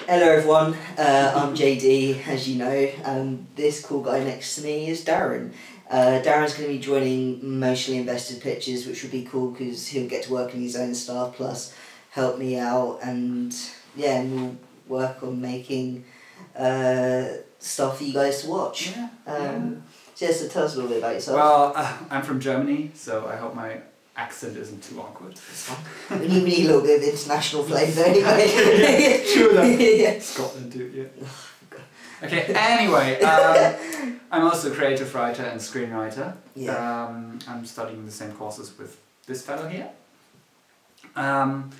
Hello everyone, I'm JD, as you know, and this cool guy next to me is Darren. Darren's going to be joining Emotionally Invested Pictures, which will be cool because he'll get to work on his own stuff, plus help me out, and yeah, and we'll work on making stuff for you guys to watch. So tell us a little bit about yourself. Well, I'm from Germany, so I hope my accent isn't too awkward. We need a little bit of international flavour anyway. True that. Yeah. Scotland too, yeah. Okay, anyway, I'm also a creative writer and screenwriter. Yeah. I'm studying the same courses with this fellow here. Well,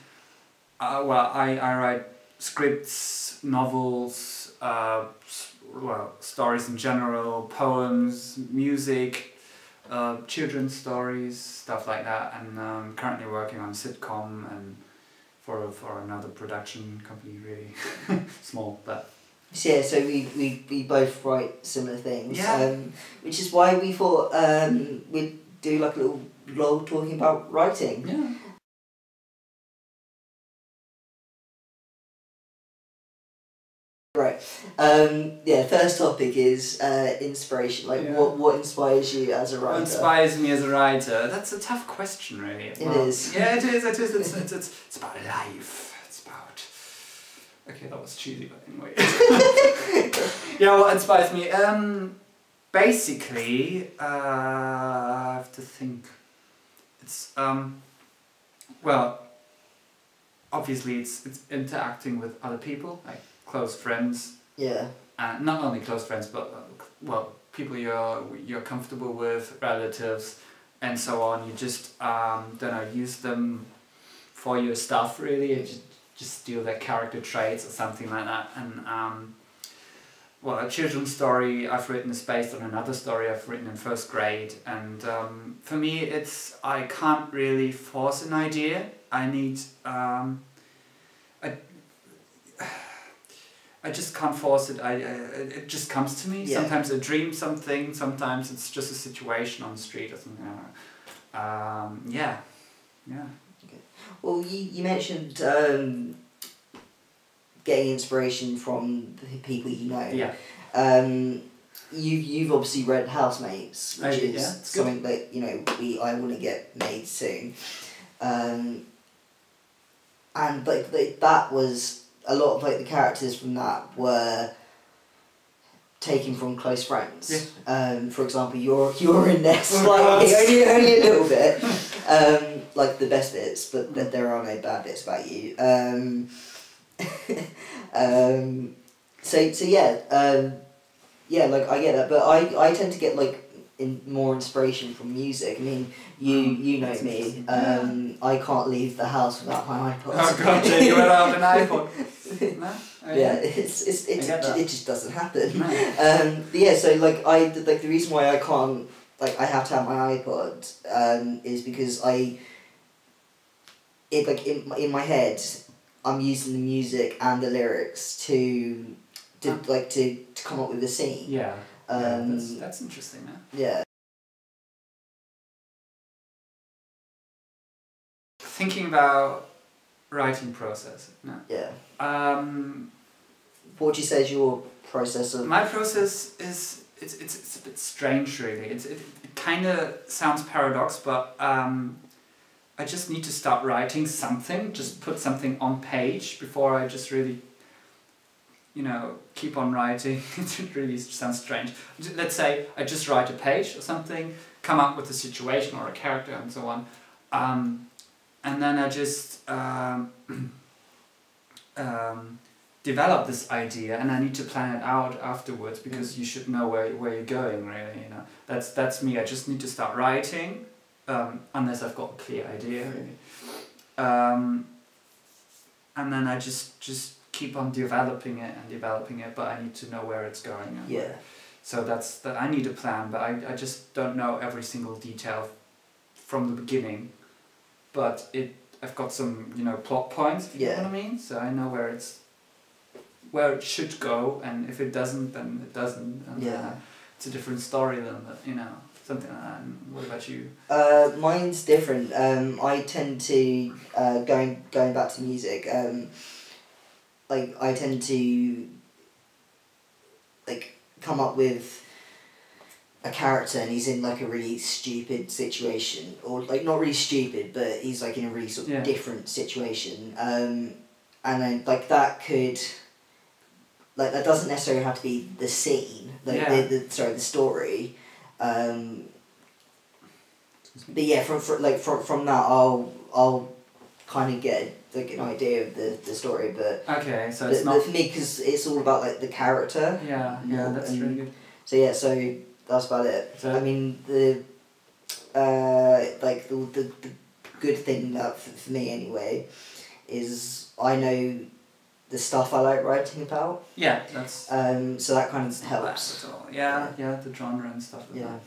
I write scripts, novels, well, stories in general, poems, music, children's stories, stuff like that, and I'm currently working on a sitcom and for another production company, really small, but yeah. So we both write similar things. Yeah. Which is why we thought we'd do like a little vlog talking about writing. yeah. Right. Yeah. First topic is inspiration. Like, Yeah. what inspires you as a writer? What inspires me as a writer? That's a tough question, really. It is. Yeah, it is. It's about life. It's about. Okay, that was cheesy, but anyway. Yeah, what inspires me? Basically, I have to think. It's well, obviously it's interacting with other people, like close friends. Yeah. And not only close friends, but well, people you're comfortable with, relatives, and so on. You just don't know, use them for your stuff, really. You just steal their character traits or something like that. And well, a children's story I've written is based on another story I've written in first grade, and for me it's, I can't really force an idea. I need I just can't force it. It just comes to me. Yeah. Sometimes I dream something. Sometimes it's just a situation on the street or something. Yeah. Okay. Well, you mentioned getting inspiration from the people you know. Yeah. You've obviously read Housemates, which is yeah, it's something that I want to get made soon, and that was a lot of the characters from that were taken from close friends. Yeah. For example, you're in there slightly, only a little bit, like the best bits, but there are no bad bits about you. So yeah, yeah, like I get that, but I tend to get more inspiration from music. I mean, you know me. I can't leave the house without my iPod. Oh god, you without an iPod. No? Yeah, it just doesn't happen. No. Yeah, so the reason why I can't, I have to have my iPod is because in my head I'm using the music and the lyrics to come up with a scene. Yeah. That's interesting, man. Yeah. Thinking about writing process. No. Yeah. What would you say is your process of? My process is it's a bit strange, really. It kind of sounds paradox, but I just need to start writing something. Just put something on page before I just really, keep on writing. It really sounds strange. Let's say I just write a page or something, come up with a situation or a character and so on, and then I just develop this idea, and I need to plan it out afterwards, because you should know where you're going, really. That's me. I just need to start writing, unless I've got a clear idea, really. And then I just keep on developing it, but I need to know where it's going. Yeah. So that I need a plan, but I just don't know every single detail from the beginning. But I've got some plot points, if you know what I mean. So I know where it should go, and if it doesn't, then it doesn't. And it's a different story than something like that. And what about you? Mine's different. I tend to going back to music. like I tend to like come up with a character and he's in like a really stupid situation, or like not really stupid, but he's like in a really sort of different situation, and then like that could, like that doesn't necessarily have to be the scene, like the story, but yeah, from that I'll kind of get like an idea of the story, but okay, so it's not for me, because it's all about like the character. Yeah, that's really good. So yeah, so that's about it. So, I mean the good thing that for me anyway is I know the stuff I like writing about. Yeah, that's. So that kind of helps. At all. Yeah, the genre and stuff like that.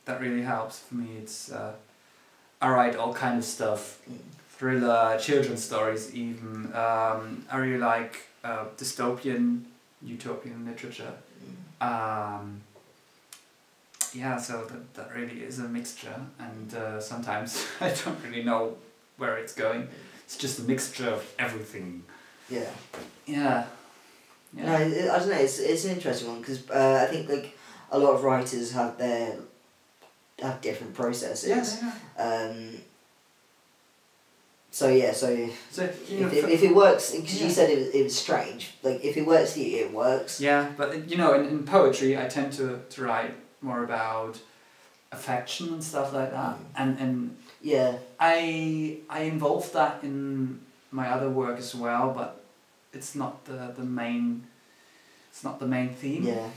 That really helps for me. It's I write all kind of stuff, thriller, children's stories even. I really like dystopian, utopian literature. Yeah, so that really is a mixture, and sometimes I don't really know where it's going. It's just a mixture of everything. Yeah. Yeah. No, I don't know. It's an interesting one because I think like a lot of writers have different processes. Yeah. So yeah, so if it works, because you said it was strange. Like if it works for you, it works. Yeah, but in poetry, I tend to write more about affection and stuff like that, and yeah, I involve that in my other work as well, but it's not the main. It's not the main theme. Yeah,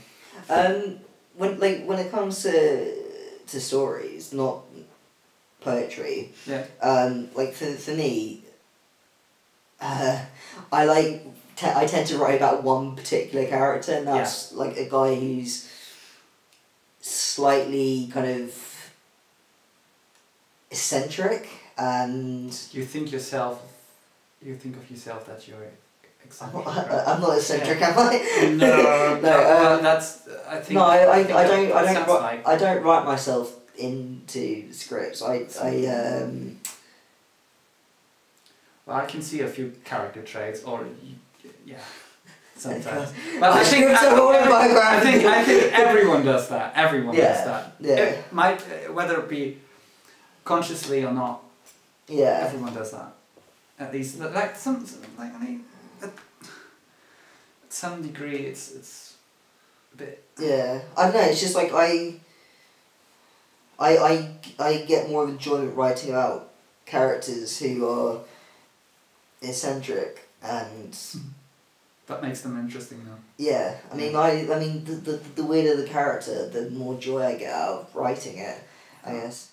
when it comes to stories, not poetry. Yeah. Like for me, I tend to write about one particular character, and that's like a guy who's slightly kind of eccentric, and you think of yourself that you're eccentric. I'm not eccentric, am I? No, no. That's I think. No, I I don't write myself into scripts. Well, I can see a few character traits, or yeah, sometimes. But I think everyone does that. Everyone does that. Yeah. It might, whether it be consciously or not. Yeah. Everyone does that. At least, like at some degree, it's a bit. Yeah, I don't know. It's just like I get more enjoyment writing about characters who are eccentric, and that makes them interesting though. Yeah, I mean the weirder the character, the more joy I get out of writing it, I guess.